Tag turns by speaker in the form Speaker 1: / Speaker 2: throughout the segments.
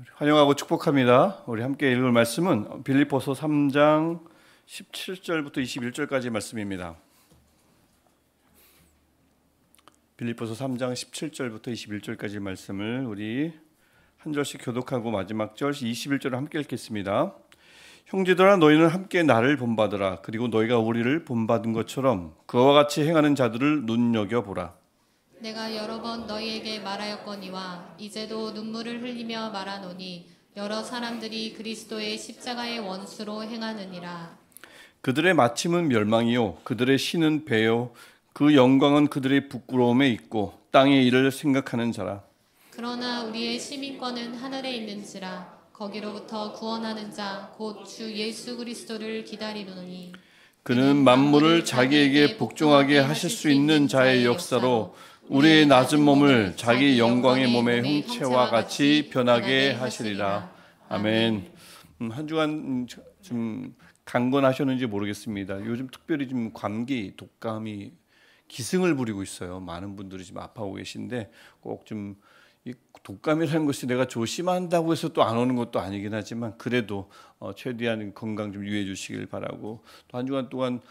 Speaker 1: 환영하고 축복합니다. 우리 함께 읽을 말씀은 빌립보서 3장 17절부터 21절까지 말씀입니다. 빌립보서 3장 17절부터 21절까지 말씀을 우리 한 절씩 교독하고 마지막 절 21절을 함께 읽겠습니다. 형제들아 너희는 함께 나를 본받으라. 그리고 너희가 우리를 본받은 것처럼 그와 같이 행하는 자들을 눈여겨보라.
Speaker 2: 내가 여러 번 너희에게 말하였거니와 이제도 눈물을 흘리며 말하노니 여러 사람들이 그리스도의 십자가의 원수로 행하느니라.
Speaker 1: 그들의 마침은 멸망이요 그들의 신은 배요 그 영광은 그들의 부끄러움에 있고 땅의 일을 생각하는 자라.
Speaker 2: 그러나 우리의 시민권은 하늘에 있는지라 거기로부터 구원하는 자 곧 주 예수 그리스도를 기다리노니
Speaker 1: 그는 만물을 자기에게 복종하게 하실 수 있는 자의 역사로 우리의 낮은 몸을 자기 영광의 몸의 형체와 같이 변하게 하시리라. 아멘. 한 주간 좀 강건하셨는지 모르겠습니다. 요즘 특별히 좀 감기, 독감이 기승을 부리고 있어요. 많은 분들이 지금 아파하고 계신데 꼭 좀 이 독감이라는 것이 내가 조심한다고 해서 또 안 오는 것도 아니긴 하지만 그래도 최대한 건강 좀 유의해 주시길 바라고, 또 한 주간 동안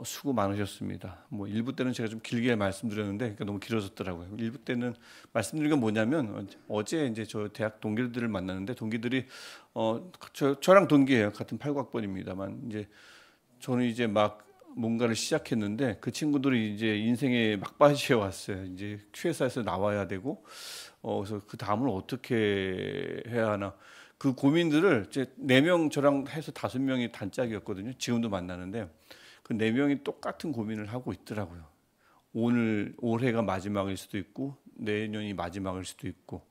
Speaker 1: 수고 많으셨습니다. 뭐 일부 때는 제가 좀 길게 말씀드렸는데 그러니까 너무 길어졌더라고요. 일부 때는 말씀드린 건 뭐냐면 어제 이제 저 대학 동기들을 만났는데 동기들이 저랑 동기예요. 같은 8학번입니다만 이제 저는 이제 막 뭔가를 시작했는데 그 친구들이 이제 인생의 막바지에 왔어요. 이제 회사에서 나와야 되고 그래서 그 다음을 어떻게 해야 하나 그 고민들을 이제 4명 저랑 해서 5명이 단짝이었거든요. 지금도 만나는데 그 4명이 똑같은 고민을 하고 있더라고요. 올해가 마지막일 수도 있고 내년이 마지막일 수도 있고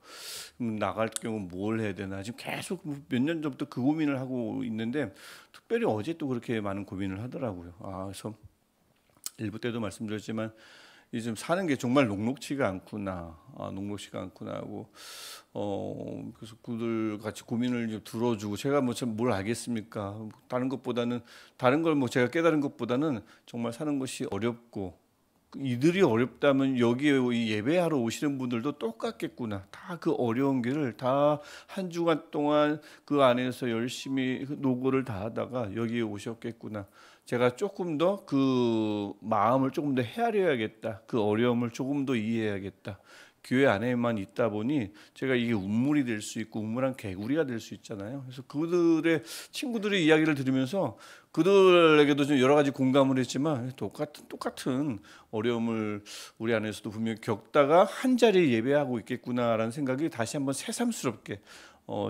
Speaker 1: 나갈 경우 뭘 해야 되나 지금 계속 몇 년 전부터 그 고민을 하고 있는데 특별히 어제 또 그렇게 많은 고민을 하더라고요. 그래서 일부 때도 말씀드렸지만 요즘 사는 게 정말 녹록치가 않구나, 녹록치가 않구나 하고 그래서 그들 같이 고민을 좀 들어주고 제가 뭘 알겠습니까? 다른 것보다는 다른 걸 제가 깨달은 것보다는 정말 사는 것이 어렵고 이들이 어렵다면 여기에 예배하러 오시는 분들도 똑같겠구나. 다 그 어려운 길을 다 한 주간 동안 그 안에서 열심히 노고를 다하다가 여기에 오셨겠구나. 제가 조금 더 그 마음을 조금 더 헤아려야겠다. 그 어려움을 조금 더 이해해야겠다. 교회 안에만 있다 보니 제가 이게 운물이 될 수 있고 운물한 개구리가 될 수 있잖아요. 그래서 그들의 친구들의 이야기를 들으면서 그들에게도 좀 여러 가지 공감을 했지만 똑같은 어려움을 우리 안에서도 분명히 겪다가 한 자리에 예배하고 있겠구나라는 생각이 다시 한번 새삼스럽게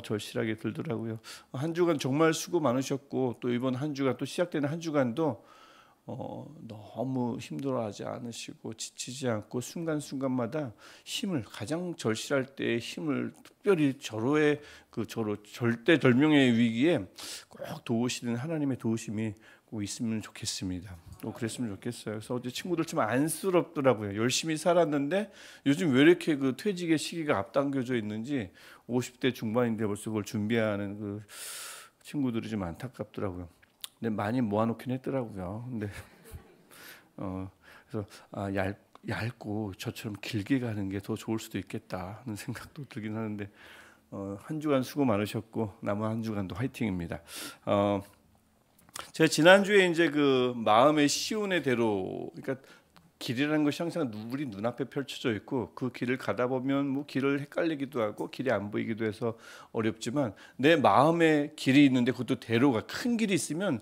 Speaker 1: 절실하게 들더라고요. 한 주간 정말 수고 많으셨고 또 이번 한 주간 또 시작되는 한 주간도 너무 힘들어하지 않으시고 지치지 않고 순간순간마다 힘을 가장 절실할 때의 힘을 특별히 절호의 절대절명의 위기에 꼭 도우시는 하나님의 도우심이 꼭 있으면 좋겠습니다. 또 그랬으면 좋겠어요. 그래서 어제 친구들 좀 안쓰럽더라고요. 열심히 살았는데 요즘 왜 이렇게 그 퇴직의 시기가 앞당겨져 있는지 50대 중반인데 벌써 그걸 준비하는 그 친구들이 좀 안타깝더라고요. 근데 많이 모아놓긴 했더라고요. 근데 그래서 얇고 저처럼 길게 가는 게 더 좋을 수도 있겠다 하는 생각도 들긴 하는데 한 주간 수고 많으셨고 남은 한 주간도 화이팅입니다. 제가 지난주에 이제 그 마음의 시온의 대로, 그러니까 길이라는 것이 항상 우리 눈앞에 펼쳐져 있고 그 길을 가다 보면 뭐 길을 헷갈리기도 하고 길이 안 보이기도 해서 어렵지만 내 마음의 길이 있는데 그것도 대로가 큰 길이 있으면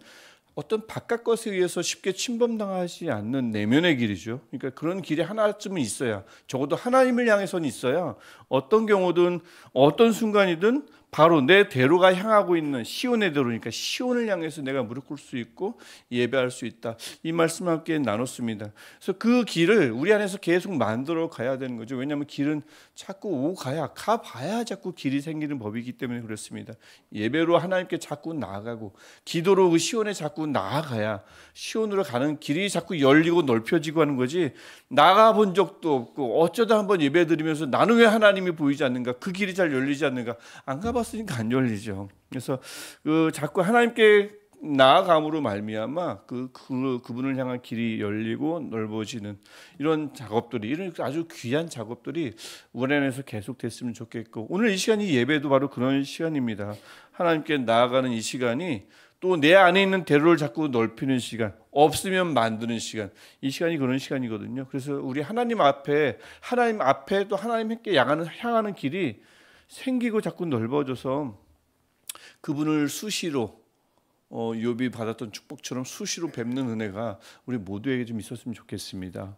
Speaker 1: 어떤 바깥 것에 의해서 쉽게 침범당하지 않는 내면의 길이죠. 그러니까 그런 길이 하나쯤은 있어야, 적어도 하나님을 향해서는 있어야 어떤 경우든 어떤 순간이든 바로 내 대로가 향하고 있는 시온의 대로니까 시온을 향해서 내가 무릎 꿇을 수 있고 예배할 수 있다. 이 말씀을 함께 나눴습니다. 그래서 그 길을 우리 안에서 계속 만들어 가야 되는 거죠. 왜냐하면 길은 자꾸 가봐야 자꾸 길이 생기는 법이기 때문에 그렇습니다. 예배로 하나님께 자꾸 나아가고 기도로 그 시온에 자꾸 나아가야 시온으로 가는 길이 자꾸 열리고 넓혀지고 하는 거지, 나가본 적도 없고 어쩌다 한번 예배 드리면서 나는 왜 하나님이 보이지 않는가, 그 길이 잘 열리지 않는가, 안 가봤으니까 안 열리죠. 그래서 자꾸 하나님께 나아감으로 말미암아 그분을 향한 길이 열리고 넓어지는 이런 작업들이, 이런 아주 귀한 작업들이 우리 안에서 계속됐으면 좋겠고, 오늘 이 시간이 예배도 바로 그런 시간입니다. 하나님께 나아가는 이 시간이 또 내 안에 있는 대로를 자꾸 넓히는 시간, 없으면 만드는 시간, 이 시간이 그런 시간이거든요. 그래서 우리 하나님 앞에 또 하나님께 향하는 길이 생기고 자꾸 넓어져서 그분을 수시로 욥이 받았던 축복처럼 수시로 뵙는 은혜가 우리 모두에게 좀 있었으면 좋겠습니다.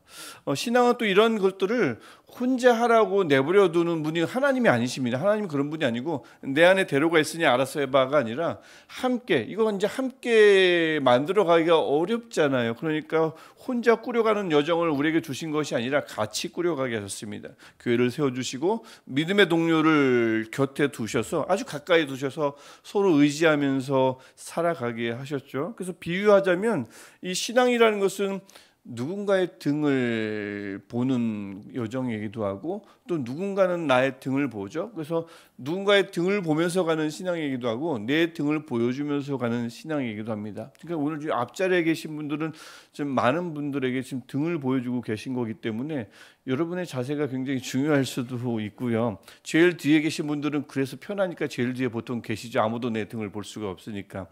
Speaker 1: 신앙은 또 이런 것들을 혼자 하라고 내버려 두는 분이 하나님이 아니십니다. 하나님은 그런 분이 아니고 내 안에 대로가 있으니 알아서 해봐가 아니라 함께, 이거 이제 함께 만들어 가기가 어렵잖아요. 그러니까 혼자 꾸려가는 여정을 우리에게 주신 것이 아니라 같이 꾸려가게 하셨습니다. 교회를 세워주시고 믿음의 동료를 곁에 두셔서, 아주 가까이 두셔서 서로 의지하면서 살아가게 하셨죠. 그래서 비유하자면 이 신앙이라는 것은 누군가의 등을 보는 여정이기도 하고, 또 누군가는 나의 등을 보죠. 그래서 누군가의 등을 보면서 가는 신앙이기도 하고, 내 등을 보여주면서 가는 신앙이기도 합니다. 그러니까 오늘 앞자리에 계신 분들은 좀 많은 분들에게 지금 등을 보여주고 계신 거기 때문에 여러분의 자세가 굉장히 중요할 수도 있고요. 제일 뒤에 계신 분들은 그래서 편하니까 제일 뒤에 보통 계시죠. 아무도 내 등을 볼 수가 없으니까.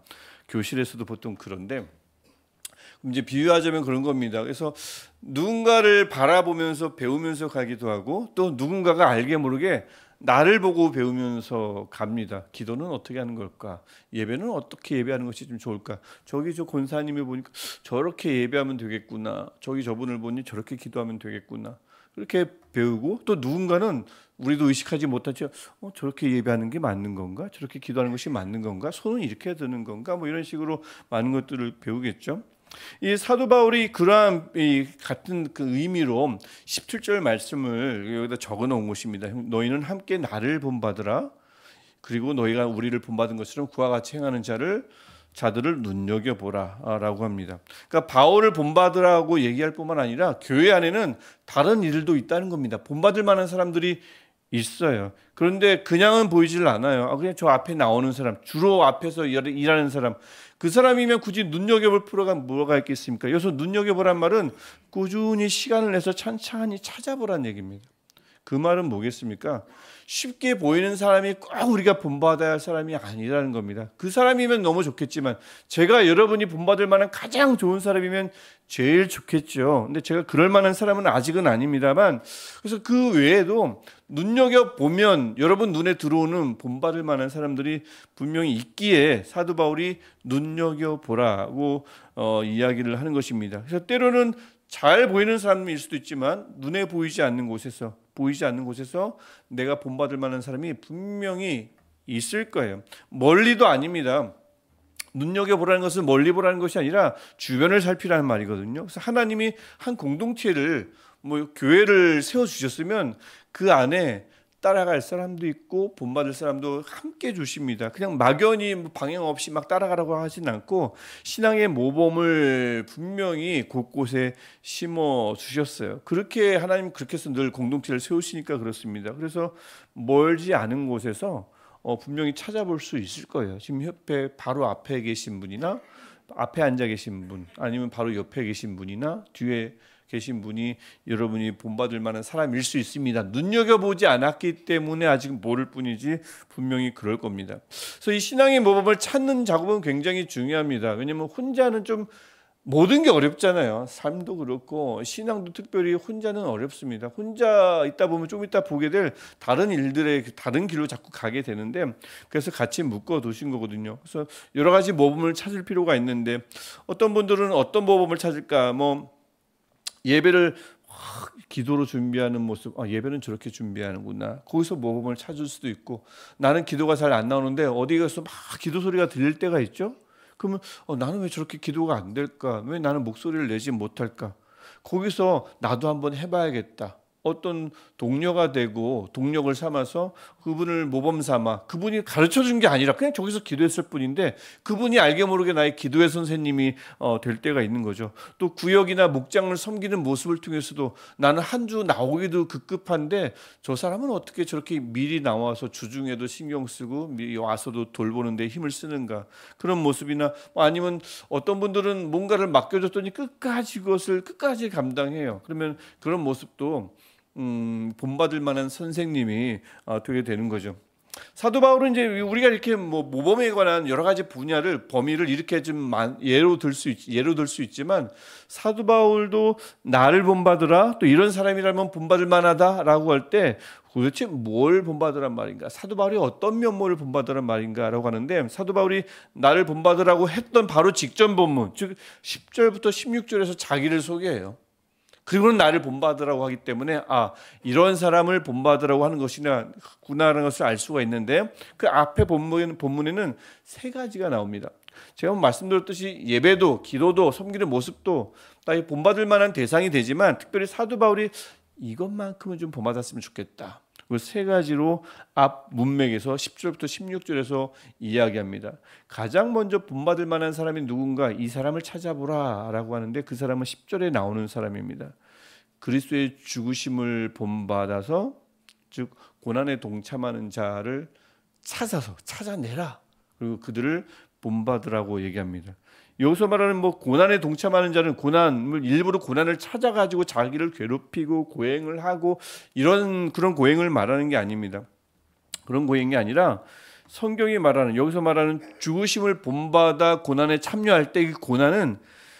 Speaker 1: 교실에서도 보통 그런데, 이제 비유하자면 그런 겁니다. 그래서 누군가를 바라보면서 배우면서 가기도 하고, 또 누군가가 알게 모르게 나를 보고 배우면서 갑니다. 기도는 어떻게 하는 걸까? 예배는 어떻게 예배하는 것이 좀 좋을까? 저기 저 권사님을 보니까 저렇게 예배하면 되겠구나. 저기 저분을 보니 저렇게 기도하면 되겠구나. 그렇게 배우고, 또 누군가는 우리도 의식하지 못한 채 저렇게 예배하는 게 맞는 건가? 저렇게 기도하는 것이 맞는 건가? 손은 이렇게 드는 건가? 뭐 이런 식으로 많은 것들을 배우겠죠. 이 사도 바울이 그러한 같은 그 의미로 17절 말씀을 여기다 적어 놓은 것입니다. 너희는 함께 나를 본받으라. 그리고 너희가 우리를 본받은 것처럼 그와 같이 행하는 자들을 눈여겨보라 라고 합니다. 그러니까 바울을 본받으라고 얘기할 뿐만 아니라 교회 안에는 다른 일들도 있다는 겁니다. 본받을 만한 사람들이 있어요. 그런데 그냥은 보이질 않아요. 그냥 저 앞에 나오는 사람, 주로 앞에서 일하는 사람, 그 사람이면 굳이 눈여겨볼 필요가 뭐가 있겠습니까? 여기서 눈여겨보란 말은 꾸준히 시간을 내서 천천히 찾아보란 얘기입니다. 그 말은 뭐겠습니까? 쉽게 보이는 사람이 꼭 우리가 본받아야 할 사람이 아니라는 겁니다. 그 사람이면 너무 좋겠지만, 제가 여러분이 본받을 만한 가장 좋은 사람이면 제일 좋겠죠. 근데 제가 그럴 만한 사람은 아직은 아닙니다만, 그래서 그 외에도 눈여겨보면 여러분 눈에 들어오는 본받을 만한 사람들이 분명히 있기에 사도 바울이 눈여겨보라고 이야기를 하는 것입니다. 그래서 때로는 잘 보이는 사람일 수도 있지만 눈에 보이지 않는 곳에서 내가 본받을 만한 사람이 분명히 있을 거예요. 멀리도 아닙니다. 눈여겨보라는 것은 멀리 보라는 것이 아니라 주변을 살피라는 말이거든요. 그래서 하나님이 한 공동체를, 교회를 세워주셨으면 그 안에 따라갈 사람도 있고 본받을 사람도 함께 주십니다. 그냥 막연히 방향 없이 막 따라가라고 하진 않고 신앙의 모범을 분명히 곳곳에 심어 주셨어요. 그렇게 하나님 그렇게 해서 늘 공동체를 세우시니까 그렇습니다. 그래서 멀지 않은 곳에서 분명히 찾아볼 수 있을 거예요. 지금 옆에 바로 앞에 계신 분이나 앞에 앉아 계신 분, 아니면 바로 옆에 계신 분이나 뒤에 계신 분이 여러분이 본받을 만한 사람일 수 있습니다. 눈여겨보지 않았기 때문에 아직 모를 뿐이지 분명히 그럴 겁니다. 그래서 이 신앙의 모범을 찾는 작업은 굉장히 중요합니다. 왜냐하면 혼자는 좀 모든 게 어렵잖아요. 삶도 그렇고 신앙도 특별히 혼자는 어렵습니다. 혼자 있다 보면 좀 이따 보게 될 다른 일들의 다른 길로 자꾸 가게 되는데, 그래서 같이 묶어 두신 거거든요. 그래서 여러 가지 모범을 찾을 필요가 있는데, 어떤 분들은 어떤 모범을 찾을까? 예배를 기도로 준비하는 모습, 예배는 저렇게 준비하는구나. 거기서 모범을 찾을 수도 있고, 나는 기도가 잘 안 나오는데 어디 가서 막 기도 소리가 들릴 때가 있죠. 그러면 나는 왜 저렇게 기도가 안 될까? 왜 나는 목소리를 내지 못할까? 거기서 나도 한번 해봐야겠다. 어떤 동료가 되고 동력을 삼아서 그분을 모범 삼아, 그분이 가르쳐 준 게 아니라 그냥 저기서 기도했을 뿐인데 그분이 알게 모르게 나의 기도의 선생님이 될 때가 있는 거죠. 또 구역이나 목장을 섬기는 모습을 통해서도 나는 한 주 나오기도 급급한데 저 사람은 어떻게 저렇게 미리 나와서 주중에도 신경 쓰고 미리 와서도 돌보는 데 힘을 쓰는가, 그런 모습이나 아니면 어떤 분들은 뭔가를 맡겨줬더니 끝까지 그것을 끝까지 감당해요. 그러면 그런 모습도 본받을 만한 선생님이 되게 되는 거죠. 사도 바울은 이제 우리가 이렇게 뭐 모범에 관한 여러 가지 분야를 범위를 이렇게 좀 예로 들 수 있지만 사도 바울도 나를 본받으라, 또 이런 사람이라면 본받을 만하다라고 할 때 도대체 뭘 본받으란 말인가, 사도 바울이 어떤 면모를 본받으란 말인가라고 하는데, 사도 바울이 나를 본받으라고 했던 바로 직전 본문, 즉 10절부터 16절에서 자기를 소개해요. 그리고는 나를 본받으라고 하기 때문에 이런 사람을 본받으라고 하는 것이구나라는 것을 알 수가 있는데, 그 앞에 본문에는 세 가지가 나옵니다. 제가 말씀드렸듯이 예배도 기도도 섬기는 모습도 다 본받을 만한 대상이 되지만 특별히 사도 바울이 이것만큼은 좀 본받았으면 좋겠다, 그 세 가지로 앞 문맥에서 10절부터 16절에서 이야기합니다. 가장 먼저 본받을 만한 사람이 누군가, 이 사람을 찾아보라 라고 하는데 그 사람은 10절에 나오는 사람입니다. 그리스도의 죽으심을 본받아서, 즉 고난에 동참하는 자를 찾아내라, 그리고 그들을 본받으라고 얘기합니다. 여기서 말하는 고난에 동참하는 자는 일부러 고난을 찾아가지고 자기를 괴롭히고 고행을 하고 그런 고행을 말하는 게 아닙니다. 그런 고행이 아니라 성경이 말하는, 여기서 말하는 죽으심을 본받아 고난에 참여할 때 그 고난은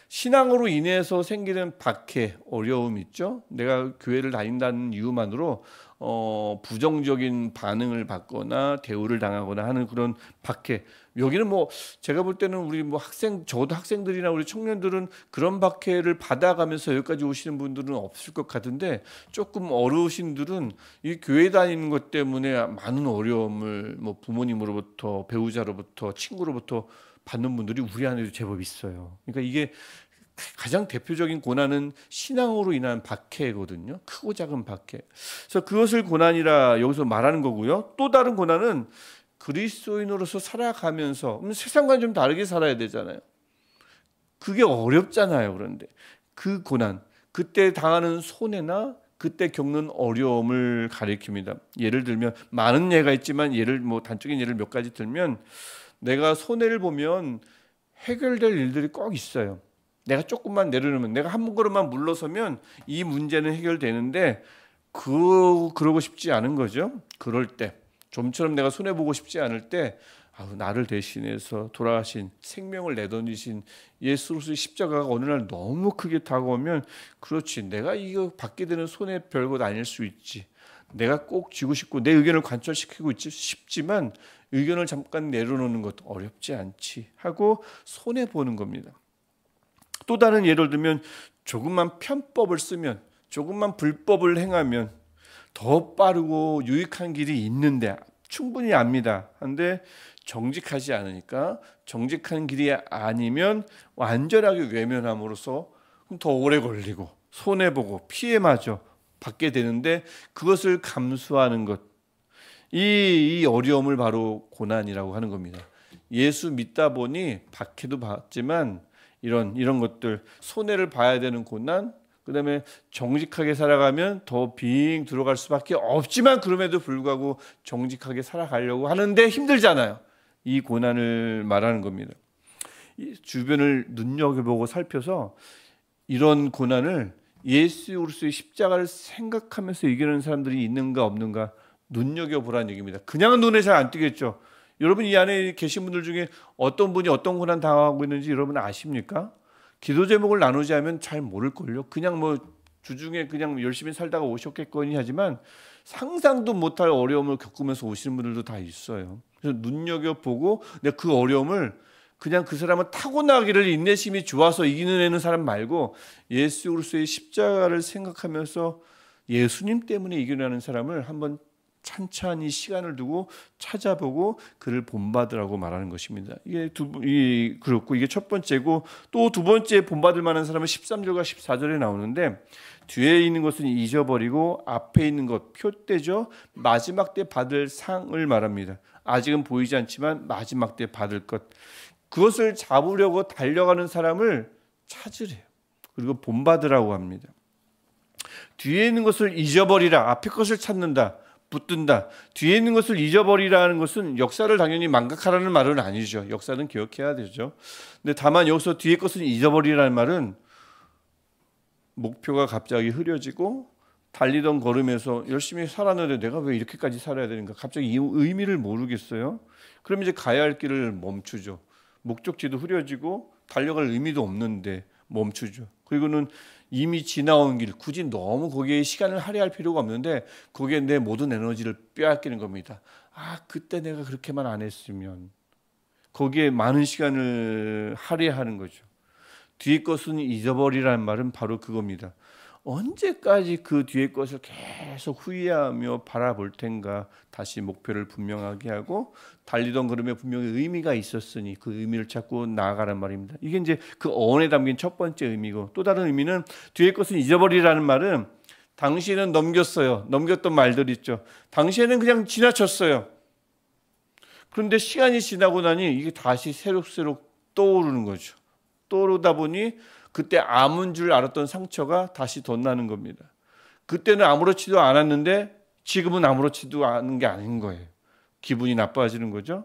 Speaker 1: 신앙으로 인해서 생기는 박해, 어려움 있죠. 내가 교회를 다닌다는 이유만으로 부정적인 반응을 받거나 대우를 당하거나 하는 그런 박해. 여기는 제가 볼 때는 우리 저도 학생들이나 우리 청년들은 그런 박해를 받아가면서 여기까지 오시는 분들은 없을 것 같은데, 조금 어르신들은 이 교회 다니는 것 때문에 많은 어려움을 부모님으로부터, 배우자로부터, 친구로부터 받는 분들이 우리 안에도 제법 있어요. 그러니까 이게 가장 대표적인 고난은 신앙으로 인한 박해거든요. 크고 작은 박해. 그래서 그것을 고난이라 여기서 말하는 거고요. 또 다른 고난은 그리스도인으로서 살아가면서 세상과는 좀 다르게 살아야 되잖아요. 그게 어렵잖아요. 그런데 그 고난, 그때 당하는 손해나 그때 겪는 어려움을 가리킵니다. 예를 들면 많은 예가 있지만 단적인 예를 몇 가지 들면, 내가 손해를 보면 해결될 일들이 꼭 있어요. 내가 조금만 내려놓으면, 내가 한 걸음만 물러서면 이 문제는 해결되는데 그러고 싶지 않은 거죠. 그럴 때, 좀처럼 내가 손해보고 싶지 않을 때 나를 대신해서 돌아가신, 생명을 내던지신 예수로서의 십자가가 어느 날 너무 크게 다가오면, 그렇지, 내가 이거 받게 되는 손해 별것 아닐 수 있지, 내가 꼭 쥐고 싶고 내 의견을 관철시키고 싶지만 의견을 잠깐 내려놓는 것도 어렵지 않지 하고 손해보는 겁니다. 또 다른 예를 들면, 조금만 편법을 쓰면, 조금만 불법을 행하면 더 빠르고 유익한 길이 있는데 충분히 압니다. 그런데 정직하지 않으니까, 정직한 길이 아니면 완전하게 외면함으로써 더 오래 걸리고 손해보고 피해마저 받게 되는데, 그것을 감수하는 것, 이 어려움을 바로 고난이라고 하는 겁니다. 예수 믿다 보니 박해도 받지만 이런 것들, 손해를 봐야 되는 고난, 그다음에 정직하게 살아가면 더 빙 들어갈 수밖에 없지만 그럼에도 불구하고 정직하게 살아가려고 하는데 힘들잖아요. 이 고난을 말하는 겁니다. 주변을 눈여겨보고 살펴서 이런 고난을 예수 그리스도의 십자가를 생각하면서 이기는 사람들이 있는가 없는가 눈여겨보라는 얘기입니다. 그냥은 눈에 잘 안 띄겠죠. 여러분, 이 안에 계신 분들 중에 어떤 분이 어떤 고난 당하고 있는지 여러분 아십니까? 기도 제목을 나누자면 잘 모를걸요. 그냥 주중에 그냥 열심히 살다가 오셨겠거니 하지만 상상도 못할 어려움을 겪으면서 오시는 분들도 다 있어요. 그래서 눈여겨보고 그 어려움을 그냥 그 사람은 타고나기를 인내심이 좋아서 이기는 사람 말고 예수 그리스도의 십자가를 생각하면서 예수님 때문에 이겨내는 사람을 한번 찬찬히 시간을 두고 찾아보고 그를 본받으라고 말하는 것입니다. 이게 그렇고 이게 첫 번째고, 또 두 번째 본받을 만한 사람은 13절과 14절에 나오는데, 뒤에 있는 것은 잊어버리고 앞에 있는 것, 표대죠. 마지막 때 받을 상을 말합니다. 아직은 보이지 않지만 마지막 때 받을 것, 그것을 잡으려고 달려가는 사람을 찾으래요. 그리고 본받으라고 합니다. 뒤에 있는 것을 잊어버리라, 앞에 것을 찾는다, 붙든다. 뒤에 있는 것을 잊어버리라는 것은 역사를 당연히 망각하라는 말은 아니죠. 역사는 기억해야 되죠. 근데 다만 여기서 뒤에 것을 잊어버리라는 말은 목표가 갑자기 흐려지고 달리던 걸음에서 열심히 살았는데 내가 왜 이렇게까지 살아야 되는가, 갑자기 이 의미를 모르겠어요. 그럼 이제 가야 할 길을 멈추죠. 목적지도 흐려지고 달려갈 의미도 없는데 멈추죠. 그리고는 이미 지나온 길, 굳이 너무 거기에 시간을 할애할 필요가 없는데 거기에 내 모든 에너지를 빼앗기는 겁니다. 그때 내가 그렇게만 안 했으면, 거기에 많은 시간을 할애하는 거죠. 뒤의 것은 잊어버리라는 말은 바로 그겁니다. 언제까지 그 뒤의 것을 계속 후회하며 바라볼 텐가. 다시 목표를 분명하게 하고 달리던 걸음에 분명히 의미가 있었으니 그 의미를 찾고 나아가란 말입니다. 이게 이제 그 어원에 담긴 첫 번째 의미고, 또 다른 의미는 뒤의 것은 잊어버리라는 말은 당시에는 넘겼어요. 넘겼던 말들 있죠. 당시에는 그냥 지나쳤어요. 그런데 시간이 지나고 나니 이게 다시 새록새록 떠오르는 거죠. 떠오르다 보니 그때 아문 줄 알았던 상처가 다시 덧나는 겁니다. 그때는 아무렇지도 않았는데 지금은 아무렇지도 않은 게 아닌 거예요. 기분이 나빠지는 거죠.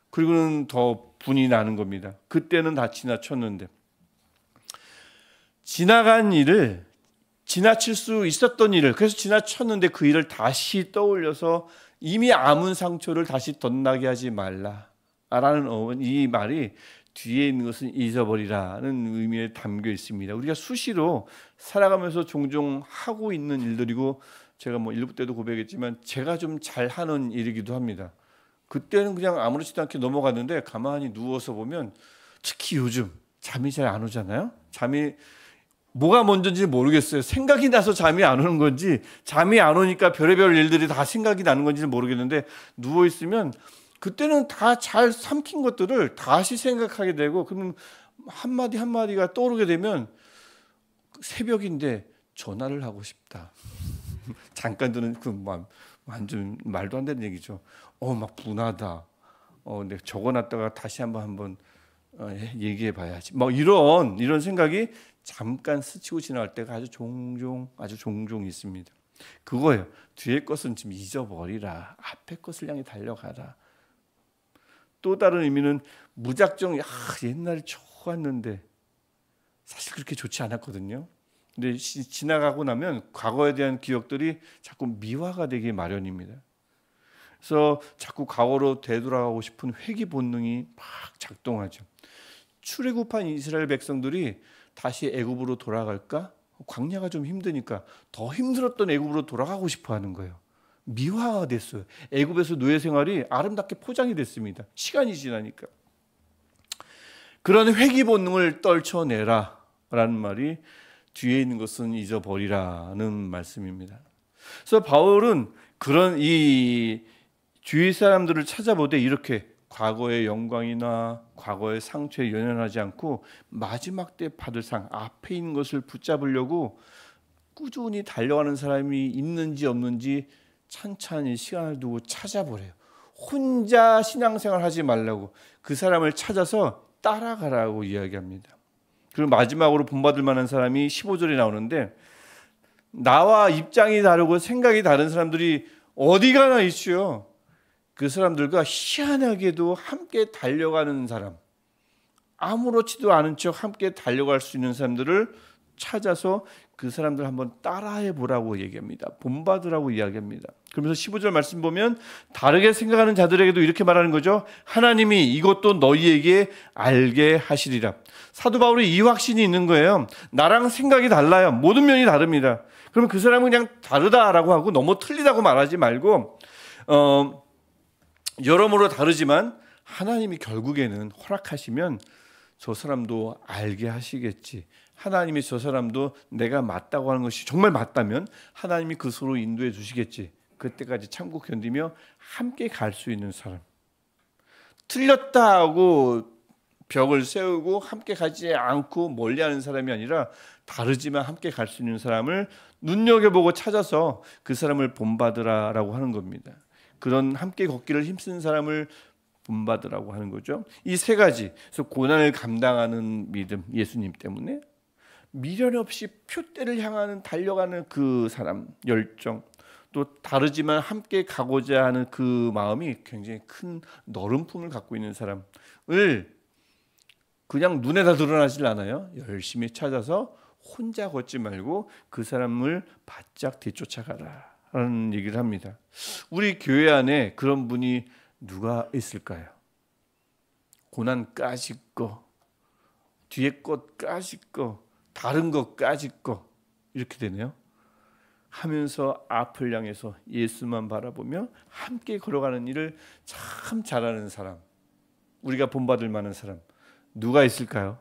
Speaker 1: 그리고는 더 분이 나는 겁니다. 그때는 다 지나쳤는데, 지나간 일을, 지나칠 수 있었던 일을, 그래서 지나쳤는데 그 일을 다시 떠올려서 이미 아문 상처를 다시 덧나게 하지 말라라는 이 말이 뒤에 있는 것은 잊어버리라는 의미에 담겨 있습니다. 우리가 수시로 살아가면서 종종 하고 있는 일들이고, 제가 일부 때도 고백했지만 제가 좀 잘하는 일이기도 합니다. 그때는 그냥 아무렇지도 않게 넘어갔는데 가만히 누워서 보면, 특히 요즘 잠이 잘 안 오잖아요. 잠이 뭐가 먼저인지 모르겠어요. 생각이 나서 잠이 안 오는 건지, 잠이 안 오니까 별의별 일들이 다 생각이 나는 건지는 모르겠는데, 누워있으면 그때는 다 잘 삼킨 것들을 다시 생각하게 되고, 그러면 한마디 한마디가 떠오르게 되면 새벽인데 전화를 하고 싶다. 잠깐 드는 완전 말도 안 되는 얘기죠. 막 분하다. 내가 적어놨다가 다시 한번 얘기해 봐야지. 이런 생각이 잠깐 스치고 지나갈 때가 아주 종종 있습니다. 그거예요. 뒤에 것은 좀 잊어버리라. 앞에 것을 향해 달려가라. 또 다른 의미는 무작정 옛날에 좋았는데 사실 그렇게 좋지 않았거든요. 근데 지나가고 나면 과거에 대한 기억들이 자꾸 미화가 되기 마련입니다. 그래서 자꾸 과거로 되돌아가고 싶은 회귀 본능이 막 작동하죠. 출애굽한 이스라엘 백성들이 다시 애굽으로 돌아갈까? 광야가 좀 힘드니까 더 힘들었던 애굽으로 돌아가고 싶어 하는 거예요. 미화가 됐어요. 애굽에서 노예 생활이 아름답게 포장이 됐습니다. 시간이 지나니까. 그런 회귀 본능을 떨쳐내라 라는 말이 뒤에 있는 것은 잊어버리라는 말씀입니다. 그래서 바울은 그런 이 주위 사람들을 찾아보되 이렇게 과거의 영광이나 과거의 상처에 연연하지 않고 마지막 때 받을 상, 앞에 있는 것을 붙잡으려고 꾸준히 달려가는 사람이 있는지 없는지 찬찬히 시간을 두고 찾아보래요. 혼자 신앙생활 하지 말라고, 그 사람을 찾아서 따라가라고 이야기합니다. 그리고 마지막으로 본받을 만한 사람이 15절에 나오는데, 나와 입장이 다르고 생각이 다른 사람들이 어디 가나 있어요. 그 사람들과 희한하게도 함께 달려가는 사람, 아무렇지도 않은 척 함께 달려갈 수 있는 사람들을 찾아서 그 사람들 한번 따라해 보라고 얘기합니다. 본받으라고 이야기합니다. 그러면서 15절 말씀 보면 다르게 생각하는 자들에게도 이렇게 말하는 거죠. 하나님이 이것도 너희에게 알게 하시리라. 사도 바울이 이 확신이 있는 거예요. 나랑 생각이 달라요. 모든 면이 다릅니다. 그러면 그 사람은 그냥 다르다라고 하고 너무 틀리다고 말하지 말고, 여러모로 다르지만 하나님이 결국에는 허락하시면 저 사람도 알게 하시겠지. 하나님이 저 사람도 내가 맞다고 하는 것이 정말 맞다면 하나님이 그 소로 인도해 주시겠지. 그때까지 참고 견디며 함께 갈 수 있는 사람. 틀렸다 하고 벽을 세우고 함께 가지 않고 멀리하는 사람이 아니라 다르지만 함께 갈 수 있는 사람을 눈여겨보고 찾아서 그 사람을 본받으라라고 하는 겁니다. 그런 함께 걷기를 힘쓰는 사람을 본받으라고 하는 거죠. 이 세 가지, 그래서 고난을 감당하는 믿음, 예수님 때문에 미련 없이 표대를 향하는 달려가는 그 사람, 열정, 또 다르지만 함께 가고자 하는 그 마음이 굉장히 큰 너른 품을 갖고 있는 사람을 그냥 눈에다 드러나질 않아요. 열심히 찾아서 혼자 걷지 말고 그 사람을 바짝 뒤쫓아가라 라는 얘기를 합니다. 우리 교회 안에 그런 분이 누가 있을까요? 고난까지 거, 뒤에 것까지 거, 다른 것까지 거, 이렇게 되네요. 하면서 앞을 향해서 예수만 바라보며 함께 걸어가는 일을 참 잘하는 사람, 우리가 본받을 만한 사람 누가 있을까요?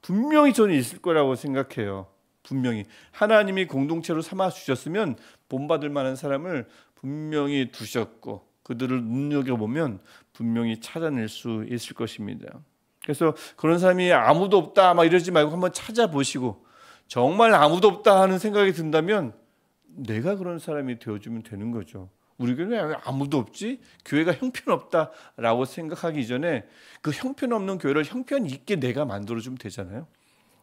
Speaker 1: 분명히 저는 있을 거라고 생각해요. 분명히 하나님이 공동체로 삼아 주셨으면 본받을 만한 사람을 분명히 두셨고 그들을 눈여겨보면 분명히 찾아낼 수 있을 것입니다. 그래서 그런 사람이 아무도 없다 막 이러지 말고 한번 찾아보시고 정말 아무도 없다 하는 생각이 든다면 내가 그런 사람이 되어주면 되는 거죠. 우리 교회에 왜 아무도 없지? 교회가 형편없다라고 생각하기 전에 그 형편없는 교회를 형편 있게 내가 만들어주면 되잖아요.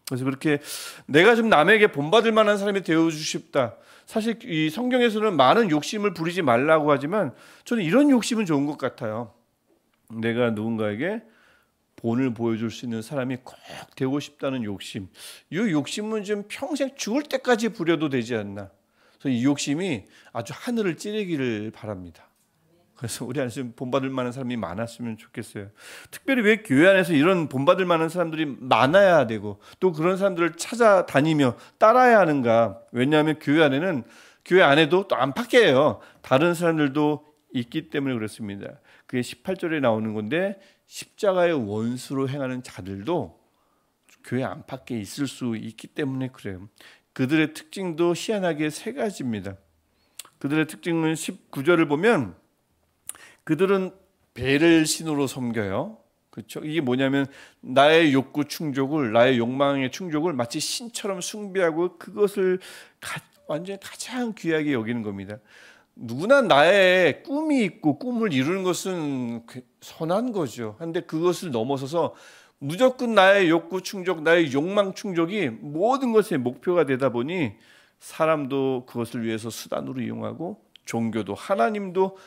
Speaker 1: 그래서 그렇게 내가 좀 남에게 본받을 만한 사람이 되어주고 싶다. 사실 이 성경에서는 많은 욕심을 부리지 말라고 하지만 저는 이런 욕심은 좋은 것 같아요. 내가 누군가에게 본을 보여줄 수 있는 사람이 꼭 되고 싶다는 욕심. 이 욕심은 좀 평생 죽을 때까지 부려도 되지 않나. 그래서 이 욕심이 아주 하늘을 찌르기를 바랍니다. 그래서 우리 안에서 본받을 만한 사람이 많았으면 좋겠어요. 특별히 왜 교회 안에서 이런 본받을 만한 사람들이 많아야 되고 또 그런 사람들을 찾아다니며 따라야 하는가? 왜냐하면 교회 안에도 또 안팎이에요. 다른 사람들도 있기 때문에 그렇습니다. 그게 18절에 나오는 건데 십자가의 원수로 행하는 자들도 교회 안팎에 있을 수 있기 때문에 그래요. 그들의 특징도 희한하게 세 가지입니다. 그들의 특징은 19절을 보면 그들은 배를 신으로 섬겨요. 그렇죠? 이게 뭐냐면 나의 욕구 충족을, 나의 욕망의 충족을 마치 신처럼 숭배하고 그것을 완전히 가장 귀하게 여기는 겁니다. 누구나 나의 꿈이 있고 꿈을 이루는 것은 선한 거죠. 그런데 그것을 넘어서서 무조건 나의 욕구 충족, 나의 욕망 충족이 모든 것의 목표가 되다 보니 사람도 그것을 위해서 수단으로 이용하고 종교도 하나님도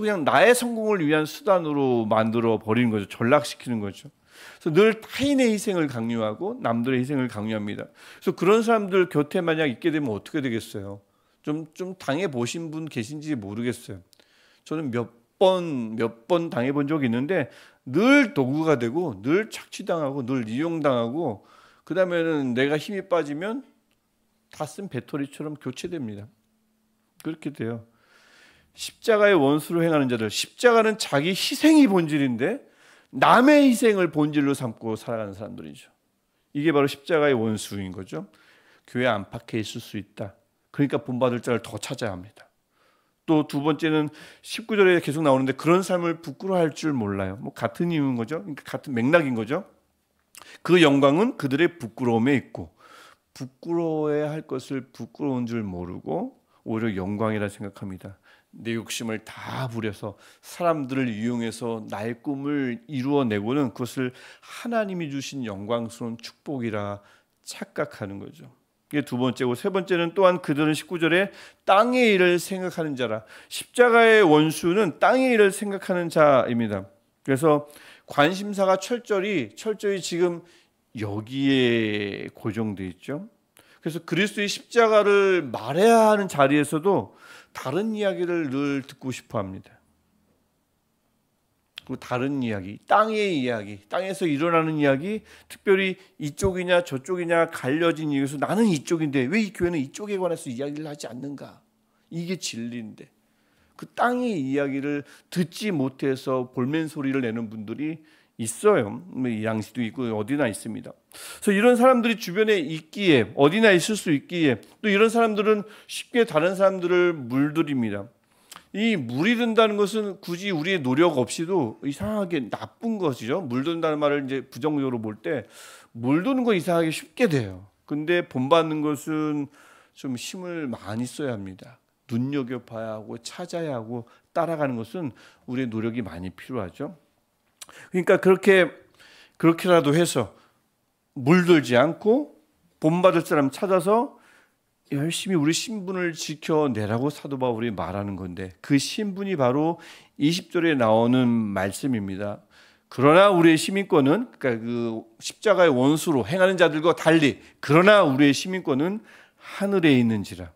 Speaker 1: 그냥 나의 성공을 위한 수단으로 만들어 버리는 거죠. 전락시키는 거죠. 그래서 늘 타인의 희생을 강요하고 남들의 희생을 강요합니다. 그래서 그런 사람들 곁에 만약 있게 되면 어떻게 되겠어요? 좀 당해 보신 분 계신지 모르겠어요. 저는 몇 번 당해본 적이 있는데 늘 도구가 되고 늘 착취당하고 늘 이용당하고 그 다음에는 내가 힘이 빠지면 다 쓴 배터리처럼 교체됩니다. 그렇게 돼요. 십자가의 원수로 행하는 자들, 십자가는 자기 희생이 본질인데 남의 희생을 본질로 삼고 살아가는 사람들이죠. 이게 바로 십자가의 원수인 거죠. 교회 안팎에 있을 수 있다. 그러니까 본받을 자를 더 찾아야 합니다. 또 두 번째는 19절에 계속 나오는데 그런 삶을 부끄러워할 줄 몰라요. 뭐 같은 이유인 거죠. 그러니까 같은 맥락인 거죠. 그 영광은 그들의 부끄러움에 있고 부끄러워해야 할 것을 부끄러운 줄 모르고 오히려 영광이라 생각합니다. 내 욕심을 다 부려서 사람들을 이용해서 나의 꿈을 이루어내고는 그것을 하나님이 주신 영광스러운 축복이라 착각하는 거죠. 이게 두 번째고 세 번째는 또한 그들은 19절에 땅의 일을 생각하는 자라. 십자가의 원수는 땅의 일을 생각하는 자입니다. 그래서 관심사가 철저히 지금 여기에 고정되어 있죠. 그래서 그리스도의 십자가를 말해야 하는 자리에서도 다른 이야기를 늘 듣고 싶어 합니다. 그리고 다른 이야기, 땅의 이야기, 땅에서 일어나는 이야기, 특별히 이쪽이냐 저쪽이냐 갈려진 이유에서 나는 이쪽인데 왜 이 교회는 이쪽에 관해서 이야기를 하지 않는가? 이게 진리인데 그 땅의 이야기를 듣지 못해서 볼멘 소리를 내는 분들이 있어요. 이양시도 있고 어디나 있습니다. 그래서 이런 사람들이 주변에 있기에, 어디나 있을 수 있기에, 또 이런 사람들은 쉽게 다른 사람들을 물들입니다. 이 물이 든다는 것은 굳이 우리의 노력 없이도 이상하게 나쁜 것이죠. 물든다는 말을 이제 부정적으로 볼 때 물드는 거 이상하게 쉽게 돼요. 근데 본받는 것은 좀 힘을 많이 써야 합니다. 눈여겨봐야 하고 찾아야 하고 따라가는 것은 우리의 노력이 많이 필요하죠. 그러니까 그렇게라도 해서 물들지 않고 본받을 사람 찾아서 열심히 우리 신분을 지켜내라고 사도 바울이 말하는 건데, 그 신분이 바로 20절에 나오는 말씀입니다. 그러나 우리의 시민권은, 그러니까 그 십자가의 원수로 행하는 자들과 달리, 그러나 우리의 시민권은 하늘에 있는지라.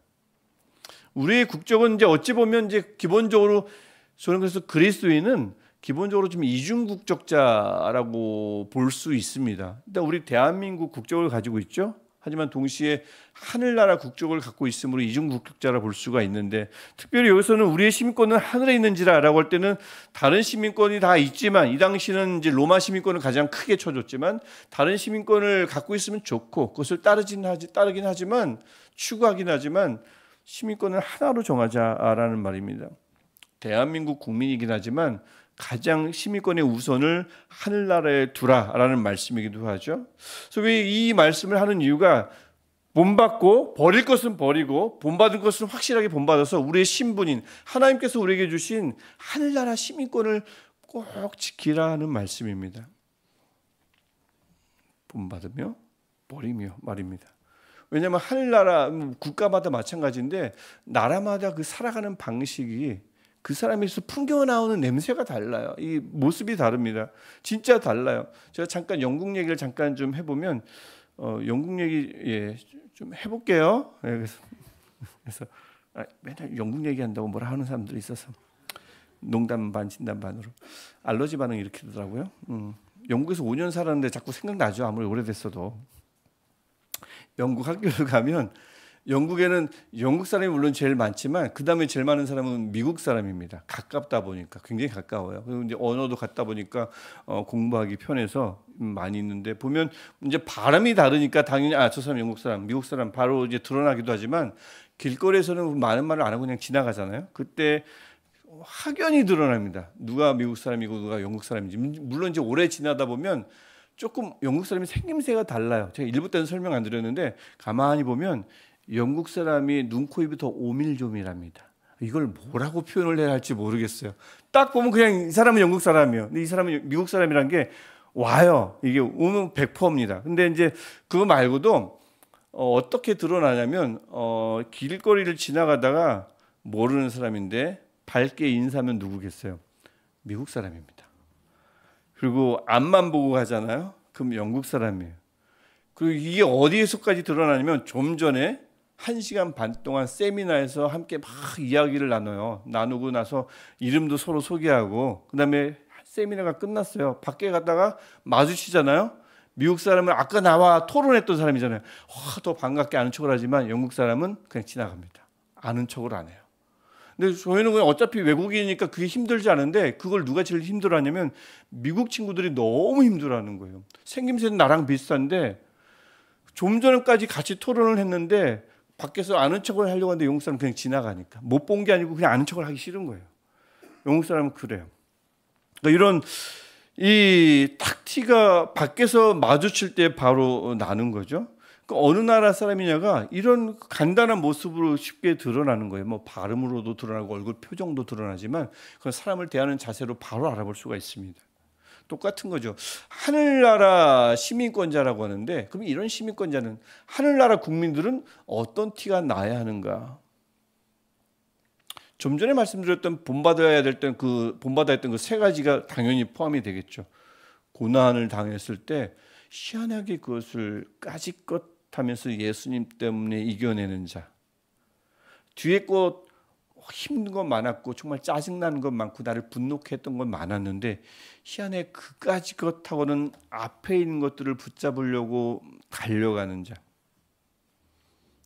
Speaker 1: 우리의 국적은 이제 어찌 보면 이제 기본적으로, 저는 그래서 그리스도인은 기본적으로 좀 이중 국적자라고 볼 수 있습니다. 일단 우리 대한민국 국적을 가지고 있죠. 하지만 동시에 하늘나라 국적을 갖고 있으므로 이중 국적자라 볼 수가 있는데, 특별히 여기서는 우리의 시민권은 하늘에 있는지라라고 할 때는 다른 시민권이 다 있지만, 이 당시는 이제 로마 시민권을 가장 크게 쳐줬지만, 다른 시민권을 갖고 있으면 좋고 그것을 따르긴 하지만, 추구하긴 하지만 시민권을 하나로 정하자라는 말입니다. 대한민국 국민이긴 하지만 가장 시민권의 우선을 하늘나라에 두라라는 말씀이기도 하죠. 그래서 왜 이 말씀을 하는 이유가, 본받고 버릴 것은 버리고 본받은 것은 확실하게 본받아서 우리의 신분인 하나님께서 우리에게 주신 하늘나라 시민권을 꼭 지키라는 말씀입니다. 본받으며 버리며 말입니다. 왜냐하면 하늘나라 국가마다 마찬가지인데, 나라마다 그 살아가는 방식이, 그 사람에서 풍겨 나오는 냄새가 달라요. 이 모습이 다릅니다. 진짜 달라요. 제가 잠깐 영국 얘기를 잠깐 좀 해보면, 영국 얘기 좀 해볼게요. 그래서 맨날 영국 얘기한다고 뭐라 하는 사람들이 있어서 농담 반 진담 반으로 알러지 반응 일으키더라고요. 영국에서 5년 살았는데 자꾸 생각나죠. 아무리 오래됐어도. 영국 학교를 가면 영국에는 영국 사람이 물론 제일 많지만 그 다음에 제일 많은 사람은 미국 사람입니다. 가깝다 보니까, 굉장히 가까워요. 그리고 이제 언어도 같다 보니까 공부하기 편해서 많이 있는데, 보면 이제 발음이 다르니까 당연히 저 사람 영국 사람, 미국 사람 바로 이제 드러나기도 하지만, 길거리에서는 많은 말을 안 하고 그냥 지나가잖아요. 그때 확연히 드러납니다. 누가 미국 사람이고 누가 영국 사람인지. 물론 이제 오래 지나다 보면 조금 영국 사람이 생김새가 달라요. 제가 일부 때는 설명 안 드렸는데, 가만히 보면 영국 사람이 눈, 코, 입이 더 오밀조밀합니다. 이걸 뭐라고 표현을 해야 할지 모르겠어요. 딱 보면 그냥 이 사람은 영국 사람이에요. 근데 이 사람은 미국 사람이란 게 와요. 이게 오면 100%입니다. 근데 이제 그거 말고도 어떻게 드러나냐면, 길거리를 지나가다가 모르는 사람인데 밝게 인사하면 누구겠어요? 미국 사람입니다. 그리고 앞만 보고 가잖아요. 그럼 영국 사람이에요. 그리고 이게 어디에서까지 드러나냐면, 좀 전에 1시간 반 동안 세미나에서 함께 막 이야기를 나누고 나서 이름도 서로 소개하고, 그 다음에 세미나가 끝났어요. 밖에 갔다가 마주치잖아요. 미국 사람은 아까 나와 토론했던 사람이잖아요. 더 반갑게 아는 척을 하지만, 영국 사람은 그냥 지나갑니다. 아는 척을 안 해요. 근데 저희는 그냥 어차피 외국인이니까 그게 힘들지 않은데, 그걸 누가 제일 힘들어하냐면 미국 친구들이 너무 힘들어하는 거예요. 생김새는 나랑 비슷한데 좀 전까지 같이 토론을 했는데 밖에서 아는 척을 하려고 하는데 영국 사람은 그냥 지나가니까, 못 본 게 아니고 그냥 아는 척을 하기 싫은 거예요. 영국 사람은 그래요. 그러니까 이런 이 탁티가 밖에서 마주칠 때 바로 나는 거죠. 그러니까 어느 나라 사람이냐가 이런 간단한 모습으로 쉽게 드러나는 거예요. 뭐 발음으로도 드러나고 얼굴 표정도 드러나지만, 그건 사람을 대하는 자세로 바로 알아볼 수가 있습니다. 똑같은 거죠. 하늘나라 시민권자라고 하는데, 그럼 이런 시민권자는, 하늘나라 국민들은 어떤 티가 나야 하는가? 좀 전에 말씀드렸던 본받아야 했던 그 세 가지가 당연히 포함이 되겠죠. 고난을 당했을 때 희한하게 그것을 까짓것 하면서 예수님 때문에 이겨내는 자. 뒤에 것 힘든 건 많았고 정말 짜증나는 건 많고 나를 분노케 했던 건 많았는데, 희한해 그까지 것하고는 앞에 있는 것들을 붙잡으려고 달려가는 자.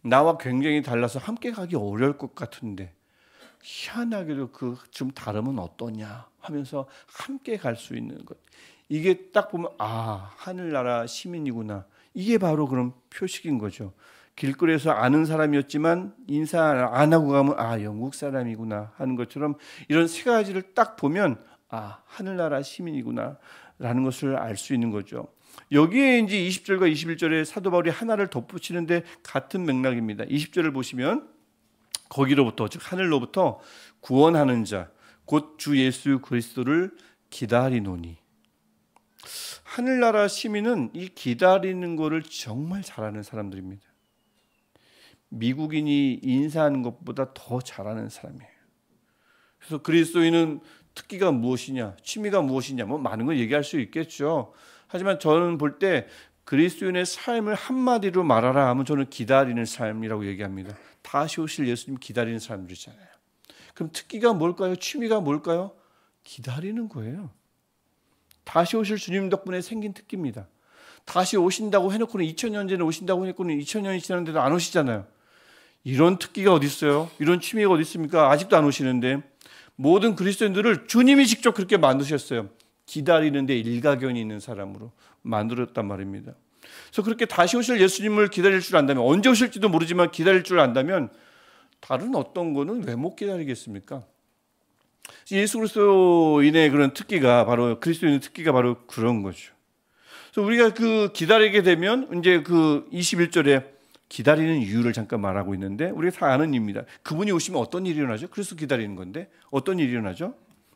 Speaker 1: 나와 굉장히 달라서 함께 가기 어려울 것 같은데 희한하게도 그 좀 다름은 어떠냐 하면서 함께 갈 수 있는 것. 이게 딱 보면 하늘나라 시민이구나. 이게 바로 그런 표식인 거죠. 길거리에서 아는 사람이었지만 인사 안 하고 가면 영국 사람이구나 하는 것처럼 이런 세 가지를 딱 보면 하늘나라 시민이구나 라는 것을 알 수 있는 거죠. 여기에 이제 20절과 21절에 사도 바울이 하나를 덧붙이는데 같은 맥락입니다. 20절을 보시면 거기로부터 즉 하늘로부터 구원하는 자 곧 주 예수 그리스도를 기다리노니. 하늘나라 시민은 이 기다리는 거를 정말 잘하는 사람들입니다. 미국인이 인사하는 것보다 더 잘하는 사람이에요. 그래서 그리스도인은 특기가 무엇이냐, 취미가 무엇이냐, 많은 걸 얘기할 수 있겠죠. 하지만 저는 볼 때 그리스도인의 삶을 한마디로 말하라 하면 저는 기다리는 삶이라고 얘기합니다. 다시 오실 예수님 기다리는 사람들이잖아요. 그럼 특기가 뭘까요? 취미가 뭘까요? 기다리는 거예요. 다시 오실 주님 덕분에 생긴 특기입니다. 다시 오신다고 해놓고는 2000년 전에 오신다고 해놓고는 2000년이 지났는데도 안 오시잖아요. 이런 특기가 어디 있어요? 이런 취미가 어디 있습니까? 아직도 안 오시는데. 모든 그리스도인들을 주님이 직접 그렇게 만드셨어요. 기다리는데 일가견이 있는 사람으로 만들었단 말입니다. 그래서 그렇게 다시 오실 예수님을 기다릴 줄 안다면, 언제 오실지도 모르지만 기다릴 줄 안다면 다른 어떤 거는 왜 못 기다리겠습니까? 예수 그리스도인의 그런 특기가 바로, 그리스도인의 특기가 바로 그런 거죠. 그래서 우리가 그 기다리게 되면 이제 그 21절에 기다리는 이유를 잠깐 말하고 있는데 우리가 다 아는 일입니다. 그분이 오시면 어떤 일이 일어나죠? 그래서 기다리는 건데 어떤 일이 일어나죠?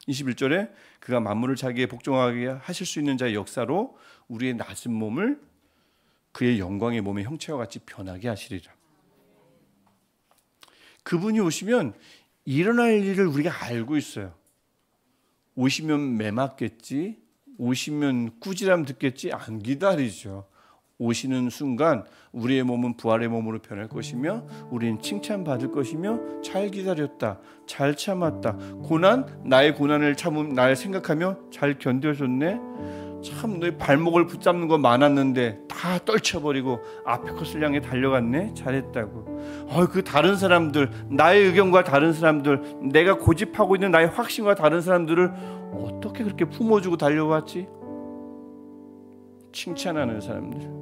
Speaker 1: 21절에 그가 만물을 자기의 복종하게 하실 수 있는 자의 역사로 우리의 낮은 몸을 그의 영광의 몸의 형체와 같이 변하게 하시리라. 그분이 오시면 일어날 일을 우리가 알고 있어요. 오시면 매 맞겠지, 오시면 꾸지람 듣겠지, 안 기다리죠. 오시는 순간 우리의 몸은 부활의 몸으로 변할 것이며 우리는 칭찬받을 것이며 잘 기다렸다, 잘 참았다, 나의 고난을 날 생각하며 잘 견뎌줬네, 참 너의 발목을 붙잡는 거 많았는데 다 떨쳐버리고 앞에 것을 향해 달려갔네, 잘했다고. 그 다른 사람들, 나의 의견과 다른 사람들, 내가 고집하고 있는 나의 확신과 다른 사람들을 어떻게 그렇게 품어주고 달려왔지? 칭찬하는 사람들,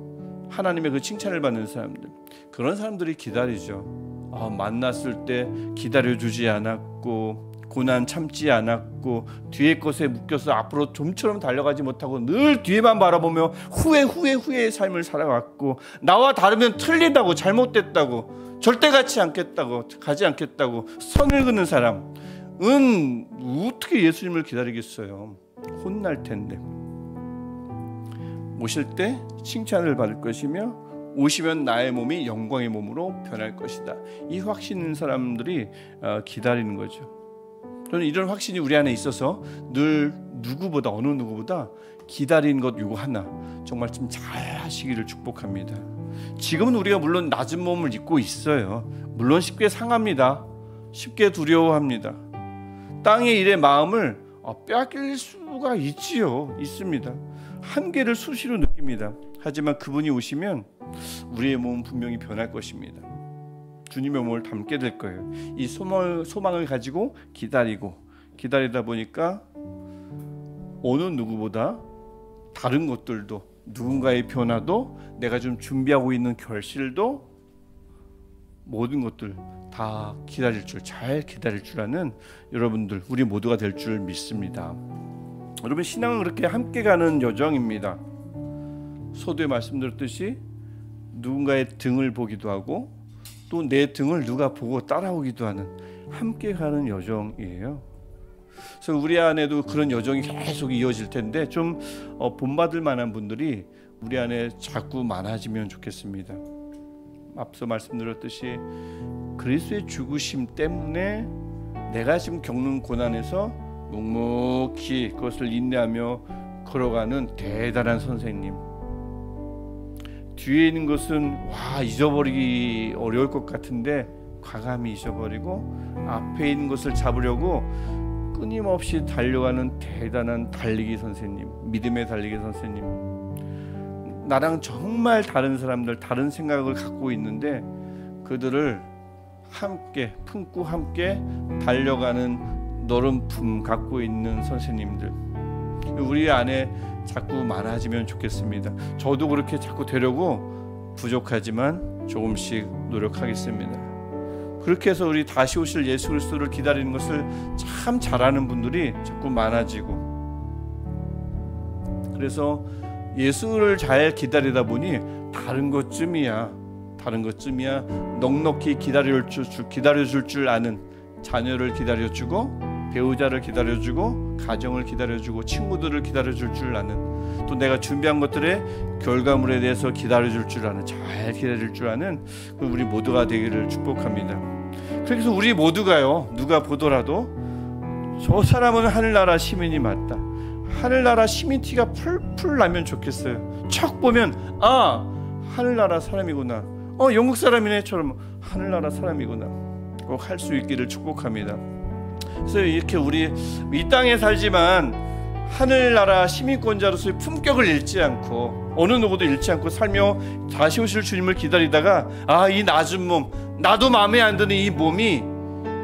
Speaker 1: 하나님의 그 칭찬을 받는 사람들, 그런 사람들이 기다리죠. 만났을 때 기다려주지 않았고, 고난 참지 않았고, 뒤에 것에 묶여서 앞으로 좀처럼 달려가지 못하고 늘 뒤에만 바라보며 후회의 삶을 살아왔고, 나와 다르면 틀리다고, 잘못됐다고, 절대 가지 않겠다고 선을 그는 사람은 어떻게 예수님을 기다리겠어요? 혼날 텐데. 오실 때 칭찬을 받을 것이며 오시면 나의 몸이 영광의 몸으로 변할 것이다. 이 확신 있는 사람들이 기다리는 거죠. 저는 이런 확신이 우리 안에 있어서 늘 어느 누구보다 기다리는 것 요거 하나 정말 좀 잘 하시기를 축복합니다. 지금은 우리가 물론 낮은 몸을 입고 있어요. 물론 쉽게 상합니다. 쉽게 두려워합니다. 땅의 일에 마음을 빼앗길 수가 있습니다. 한계를 수시로 느낍니다. 하지만 그분이 오시면 우리의 몸은 분명히 변할 것입니다. 주님의 몸을 담게 될 거예요. 이 소망을 가지고 기다리다 보니까 어느 누구보다 다른 것들도, 누군가의 변화도, 내가 좀 준비하고 있는 결실도, 모든 것들 다 잘 기다릴 줄 아는 여러분들, 우리 모두가 될 줄 믿습니다. 여러분, 신앙은 그렇게 함께 가는 여정입니다. 서두에 말씀드렸듯이 누군가의 등을 보기도 하고 또 내 등을 누가 보고 따라오기도 하는 함께 가는 여정이에요. 그래서 우리 안에도 그런 여정이 계속 이어질 텐데 좀 본받을 만한 분들이 우리 안에 자꾸 많아지면 좋겠습니다. 앞서 말씀드렸듯이 그리스도의 죽으심 때문에 내가 지금 겪는 고난에서 묵묵히 그것을 인내하며 걸어가는 대단한 선생님, 뒤에 있는 것은 잊어버리기 어려울 것 같은데 과감히 잊어버리고 앞에 있는 것을 잡으려고 끊임없이 달려가는 대단한 달리기 선생님, 믿음의 달리기 선생님. 나랑 정말 다른 사람들, 다른 생각을 갖고 있는데 그들을 함께 품고 함께 달려가는 너른품 갖고 있는 선생님들 우리 안에 자꾸 많아지면 좋겠습니다. 저도 그렇게 자꾸 되려고 부족하지만 조금씩 노력하겠습니다. 그렇게 해서 우리 다시 오실 예수 그리스도를 기다리는 것을 참 잘하는 분들이 자꾸 많아지고, 그래서 예수를 잘 기다리다 보니 다른 것쯤이야 넉넉히 기다려줄 줄 아는 자녀를 기다려주고, 배우자를 기다려주고, 가정을 기다려주고, 친구들을 기다려줄 줄 아는, 또 내가 준비한 것들의 결과물에 대해서 기다려줄 줄 아는, 잘 기다릴 줄 아는 우리 모두가 되기를 축복합니다. 그래서 우리 모두가요, 누가 보더라도 저 사람은 하늘나라 시민이 맞다, 하늘나라 시민 티가 풀풀 나면 좋겠어요. 척 보면 아, 하늘나라 사람이구나, 영국 사람이네처럼 하늘나라 사람이구나 꼭 할 수 있기를 축복합니다. 그래서 이렇게 우리 이 땅에 살지만 하늘나라 시민권자로서의 품격을 잃지 않고, 어느 누구도 잃지 않고 살며 다시 오실 주님을 기다리다가 이 낮은 몸, 나도 마음에 안 드는 이 몸이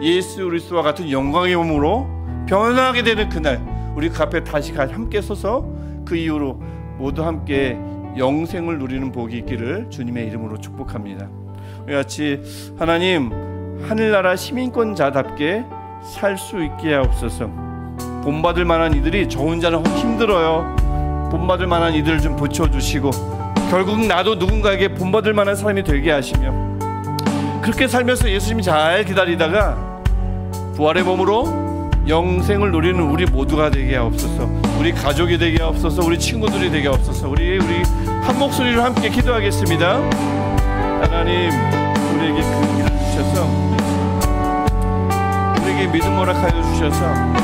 Speaker 1: 예수 그리스도와 같은 영광의 몸으로 변하게 되는 그날, 우리 그 앞에 다시 함께 서서 그 이후로 모두 함께 영생을 누리는 복이 있기를 주님의 이름으로 축복합니다. 우리 같이 하나님, 하늘나라 시민권자답게 살 수 있게 하옵소서. 본받을 만한 이들이 저 혼자는 힘들어요. 본받을 만한 이들을 좀 붙여주시고, 결국 나도 누군가에게 본받을 만한 사람이 되게 하시며, 그렇게 살면서 예수님이 잘 기다리다가 부활의 몸으로 영생을 누리는 우리 모두가 되게 하옵소서. 우리 가족이 되게 하옵소서. 우리 친구들이 되게 하옵소서. 우리 한 목소리로 함께 기도하겠습니다. 하나님, 우리에게 그 길을 주셔서, 우리에게 믿음 허락하여 주셔서